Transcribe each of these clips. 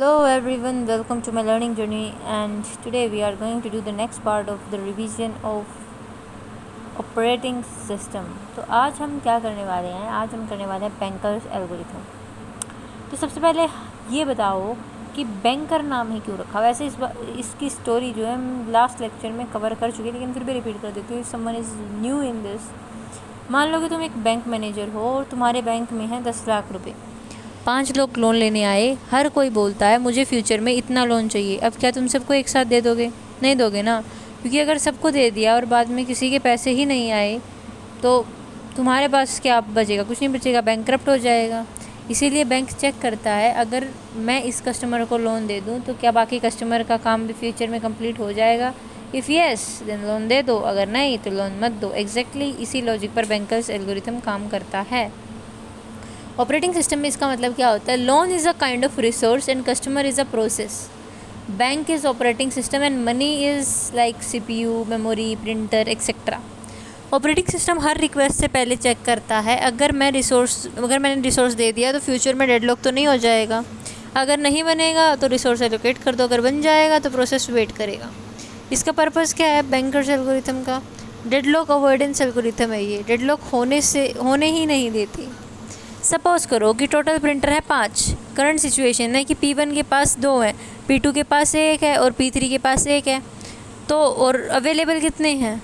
Hello everyone, welcome to my learning journey, and today we are going to do the next part of the revision of operating system. तो आज हम क्या करने वाले हैं? आज हम करने वाले हैं बैंकर्स एल्गोरिथम। तो सबसे पहले ये बताओ कि बैंकर नाम ही क्यों रखा? वैसे इसकी स्टोरी जो है हम लास्ट लेक्चर में कवर कर चुके हैं, लेकिन फिर भी रिपीट कर देती हूँ। Someone is new in this. मान लो कि तुम एक बैंक मैनेजर हो और तुम्हारे बैंक में है 10 लाख रुपये। 5 लोग लोन लेने आए, हर कोई बोलता है मुझे फ्यूचर में इतना लोन चाहिए। अब क्या तुम सबको एक साथ दे दोगे? नहीं दोगे ना, क्योंकि अगर सबको दे दिया और बाद में किसी के पैसे ही नहीं आए तो तुम्हारे पास क्या बचेगा? कुछ नहीं बचेगा, बैंकक्रप्ट हो जाएगा। इसीलिए बैंक चेक करता है, अगर मैं इस कस्टमर को लोन दे दूँ तो क्या बाकी कस्टमर का काम भी फ्यूचर में कंप्लीट हो जाएगा? इफ़ येस देन लोन दे दो, अगर नहीं तो लोन मत दो। एग्जैक्टली इसी लॉजिक पर बैंकर्स एल्गोरिथम काम करता है। ऑपरेटिंग सिस्टम में इसका मतलब क्या होता है? Loan is a kind of resource and customer is a process. Bank is operating system and money is like CPU, memory, printer etcetera. Operating system her request से पहले चेक करता है, अगर मैंने रिसोर्स दे दिया तो फ्यूचर में डेडलॉक तो नहीं हो जाएगा। अगर नहीं बनेगा तो रिसोर्स एलोकेट कर दो, अगर बन जाएगा तो प्रोसेस वेट करेगा। इसका पर्पज़ क्या है बैंकर्स एल्गोरिथम का? डेडलॉक अवॉइडेंस एल्गोरिथम है ये। डेडलॉक होने ही नहीं देती। सपोज़ करो कि टोटल प्रिंटर है 5। करंट सिचुएशन है कि P1 के पास 2 है, P2 के पास 1 है और P3 के पास 1 है। तो और अवेलेबल कितने हैं?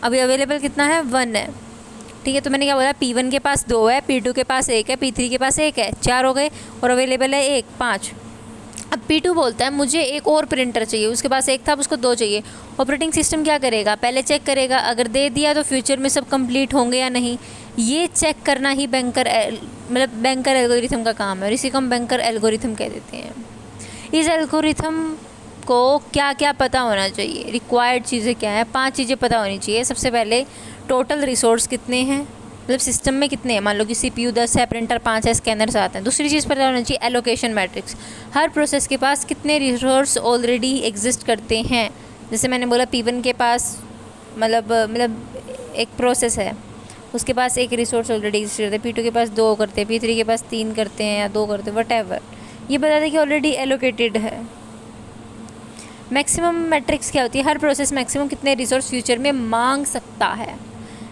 अभी अवेलेबल कितना है? 1 है। ठीक है, तो मैंने क्या बोला? P1 के पास 2 है, P2 के पास 1 है, P3 के पास 1 है, 4 हो गए। और अवेलेबल है 1, 5। अब P2 बोलता है मुझे एक और प्रिंटर चाहिए, उसके पास 1 था, अब उसको 2 चाहिए। ऑपरेटिंग सिस्टम क्या करेगा? पहले चेक करेगा, अगर दे दिया तो फ्यूचर में सब कंप्लीट होंगे या नहीं। ये चेक करना ही बैंकर एल्गोरिथम का काम है, और इसी को हम बैंकर एल्गोरिथम कह देते हैं। इस एल्गोरिथम को क्या क्या पता होना चाहिए? रिक्वायर्ड चीज़ें क्या हैं? 5 चीज़ें पता होनी चाहिए। सबसे पहले टोटल रिसोर्स कितने हैं, मतलब सिस्टम में कितने हैं। मान लो कि CPU 10 है, प्रिंटर 5 है, स्कैनर 7 हैं। दूसरी चीज़ पता होना चाहिए एलोकेशन मैट्रिक्स। हर प्रोसेस के पास कितने रिसोर्स ऑलरेडी एग्जिस्ट करते हैं। जैसे मैंने बोला P1 के पास मतलब एक प्रोसेस है, उसके पास एक रिसोर्स ऑलरेडी एग्जिस्ट करते हैं। P2 के पास 2 करते हैं, P3 के पास 3 करते हैं या 2 करते हैं, वट ये बता दें कि ऑलरेडी एलोकेटेड है। मैक्सिमम मैट्रिक्स क्या होती है? हर प्रोसेस मैक्सिमम कितने रिसोर्स फ्यूचर में मांग सकता है।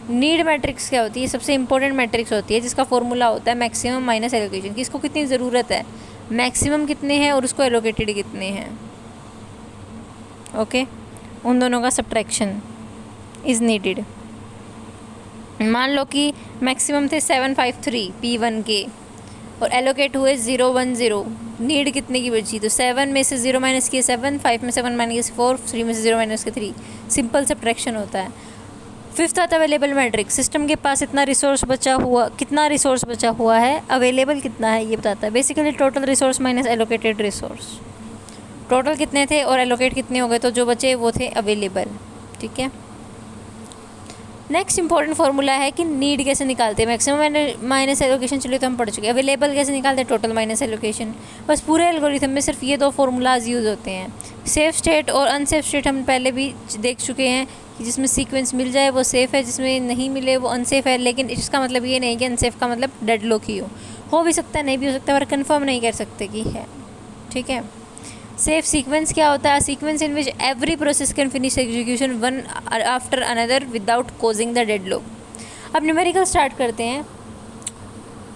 नीड मैट्रिक्स क्या होती है? सबसे इंपॉर्टेंट मैट्रिक्स होती है, जिसका फॉर्मूला होता है मैक्सिमम माइनस एलोकेशन, कि इसको कितनी ज़रूरत है, मैक्सिमम कितने हैं और उसको एलोकेटेड कितने हैं। ओके, उन दोनों का सब्ट्रैक्शन इज़ नीडेड। मान लो कि मैक्सिमम थे 753 P1 के और एलोकेट हुए 010। नीड कितने की बची? तो 7 में से 0 माइनस किए 7, 5 में से 1 माइनस 4, 3 में से 0 माइनस के 3। सिंपल सब्ट्रैक्शन होता है। फिफ्थ आता अवेलेबल मैट्रिक्स। सिस्टम के पास कितना रिसोर्स बचा हुआ है, अवेलेबल कितना है, ये बताता है। Basically total resource minus allocated resource. Total कितने थे और एलोकेट कितने हो गए, तो जो बचे वो थे अवेलेबल। ठीक है, नेक्स्ट इंपॉर्टेंट फार्मूला है कि नीड कैसे निकालते हैं। मैक्सिमम माइनस एलोकेशन चलिए तो हम पढ़ चुके हैं। अवेलेबल कैसे निकालते हैं? Total minus allocation. बस पूरे एल्गोरिथम में सिर्फ ये 2 फार्मूलाज यूज़ होते हैं। सेफ स्टेट और अनसेफ स्टेट हम पहले भी देख चुके हैं, कि जिसमें सीक्वेंस मिल जाए वो सेफ़ है, जिसमें नहीं मिले वो अनसेफ है। लेकिन इसका मतलब ये नहीं कि अनसेफ का मतलब डेडलॉक ही हो भी सकता है, नहीं भी हो सकता, पर कन्फर्म नहीं कर सकते कि है। ठीक है, सेफ सीक्वेंस क्या होता है? Sequence in which every process can finish execution one after another without causing the deadlock. अब न्यूमेरिकल स्टार्ट करते हैं।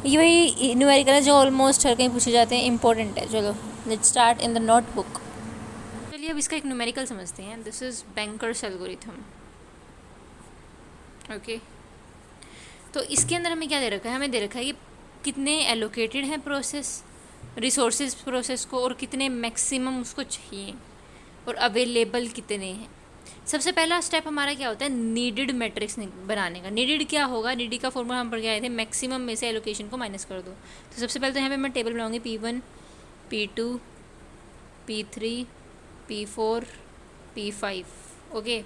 यही न्यूमेरिकल है जो ऑलमोस्ट हर कहीं पूछे जाते हैं, इंपॉर्टेंट है। चलो let's start in the notebook. चलिए अब इसका एक न्यूमेरिकल समझते हैं। This is bankers algorithm. Okay, तो इसके अंदर हमें क्या दे रखा है? हमें दे रखा है कि कितने एलोकेटेड हैं रिसोर्सेज प्रोसेस को, और कितने मैक्सिमम उसको चाहिए, और अवेलेबल कितने हैं। सबसे पहला स्टेप हमारा क्या होता है? नीडेड मैट्रिक्स बनाने का। नीडेड क्या होगा? नीडेड का फॉर्मूला हम पढ़ के आए थे, मैक्सिमम में से एलोकेशन को माइनस कर दो। तो सबसे पहले तो यहाँ पे मैं टेबल बनाऊंगी P1, P2, P3, P4, P5। Okay,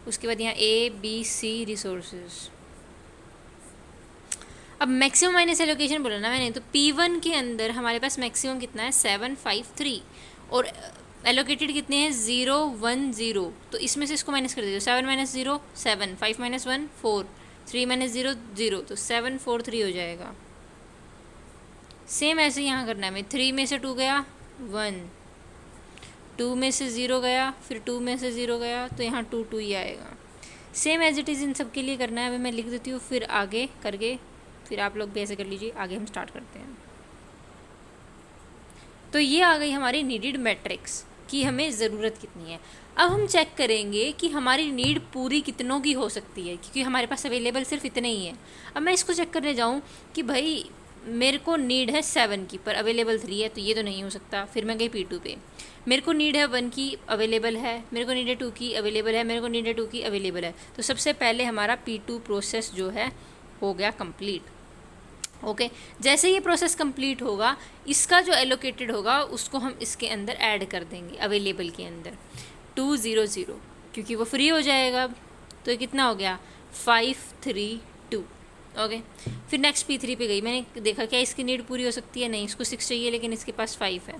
उसके बाद यहाँ ABC रिसोर्सेज। अब मैक्सिमम माइनस एलोकेशन बोला ना मैंने, तो P1 के अंदर हमारे पास मैक्सिमम कितना है? 753, और एलोकेटेड कितने हैं? 0 1 0। तो इसमें से इसको माइनस कर दीजिए। 7 माइनस 0 7, 5 माइनस 1 4, 3 माइनस 0 0, तो 743 हो जाएगा। सेम ऐसे यहाँ करना है हमें, 3 में से 2 गया 1, 2 में से 0 गया, फिर 2 में से 0 गया, तो यहाँ 2 2 ही आएगा। सेम एज इट इज़ इन सब के लिए करना है। अभी मैं लिख देती हूँ, फिर आगे करके फिर आप लोग भी ऐसे कर लीजिए। आगे हम स्टार्ट करते हैं। तो ये आ गई हमारी नीडेड मैट्रिक्स कि हमें ज़रूरत कितनी है। अब हम चेक करेंगे कि हमारी नीड पूरी कितनों की हो सकती है, क्योंकि हमारे पास अवेलेबल सिर्फ इतने ही हैं। अब मैं इसको चेक करने जाऊँ कि भाई मेरे को नीड है 7 की पर अवेलेबल 3 है, तो ये तो नहीं हो सकता। फिर मैं गई P2 पे, मेरे को नीड है 1 की अवेलेबल है, मेरे को नीड है 2 की अवेलेबल है, मेरे को नीड है 2 की अवेलेबल है। तो सबसे पहले हमारा P2 प्रोसेस जो है हो गया कंप्लीट। ओके जैसे ये प्रोसेस कंप्लीट होगा, इसका जो एलोकेटेड होगा उसको हम इसके अंदर ऐड कर देंगे अवेलेबल के अंदर 2 0 0, क्योंकि वो फ्री हो जाएगा। तो ये कितना हो गया 5 3 2। ओके फिर नेक्स्ट P3 पे गई, मैंने देखा क्या इसकी नीड पूरी हो सकती है, नहीं इसको 6 चाहिए लेकिन इसके पास 5 है।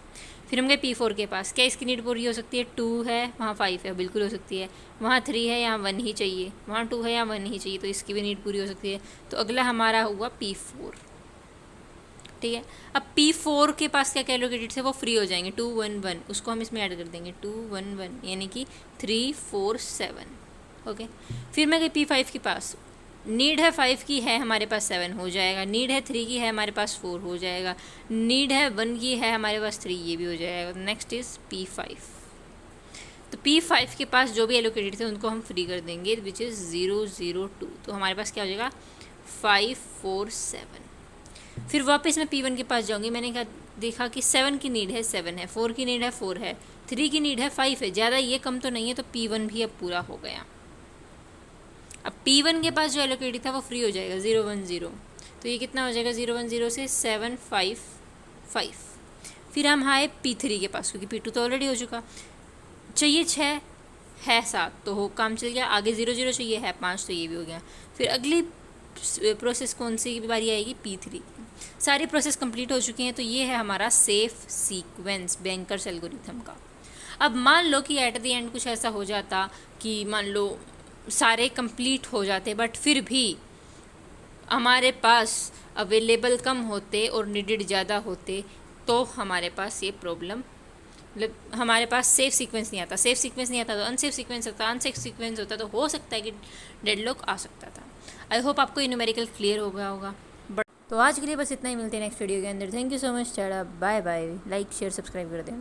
फिर हम गए P4 के पास, क्या इसकी नीड पूरी हो सकती है, 2 है वहाँ 5 है, बिल्कुल हो सकती है। वहाँ 3 है यहाँ 1 ही चाहिए, वहाँ 2 है यहाँ 1 ही चाहिए, तो इसकी भी नीड पूरी हो सकती है। तो अगला हमारा हुआ P4। ठीक है, अब P4 के पास क्या क्या एलोकेटेड थे वो फ्री हो जाएंगे, 2 1 1, उसको हम इसमें ऐड कर देंगे 2 1 1, यानी कि 3 4 7। ओके फिर मैं गई P5 के पास, नीड है 5 की है हमारे पास 7 हो जाएगा, नीड है 3 की है हमारे पास 4 हो जाएगा, नीड है 1 की है हमारे पास 3, ये भी हो जाएगा। Next is P5। तो P5 के पास जो भी एलोकेटेड थे उनको हम फ्री कर देंगे, विच इज़ 0 0 2। तो हमारे पास क्या हो जाएगा 5 4 7। फिर वापस मैं P1 के पास जाऊंगी, मैंने क्या देखा कि 7 की नीड है 7 है, 4 की नीड है 4 है, 3 की नीड है 5 है, ज़्यादा ये कम तो नहीं है। तो P1 भी अब पूरा हो गया। अब P1 के पास जो एलोकेटेड था वो फ्री हो जाएगा 0 1 0। तो ये कितना हो जाएगा 0 1 0 से 7 5 5। फिर हम आए P3 के पास, क्योंकि P2 तो ऑलरेडी हो चुका, चाहिए 6 है 7, तो हो काम चल गया। आगे 0 0 चाहिए है 5, तो ये भी हो गया। फिर अगली प्रोसेस कौन सी बारी आएगी P3। सारी प्रोसेस कंप्लीट हो चुकी हैं। तो ये है हमारा सेफ सीक्वेंस बैंकर्स एल्गोरिथम का। अब मान लो कि एट द एंड कुछ ऐसा हो जाता कि मान लो सारे कंप्लीट हो जाते बट फिर भी हमारे पास अवेलेबल कम होते और नीडेड ज़्यादा होते, तो हमारे पास ये प्रॉब्लम, मतलब हमारे पास सेफ सीक्वेंस नहीं आता। सेफ सीक्वेंस नहीं आता तो अनसेफ सीक्वेंस होता, अनसेफ सीक्वेंस होता तो हो सकता है कि डेडलॉक आ सकता था। आई होप आपको ये न्यूमेरिकल क्लियर हो गया होगा। बट तो आज के लिए बस इतना ही, मिलते हैं नेक्स्ट वीडियो के अंदर। Thank you so much, tata bye bye, like share subscribe कर दें।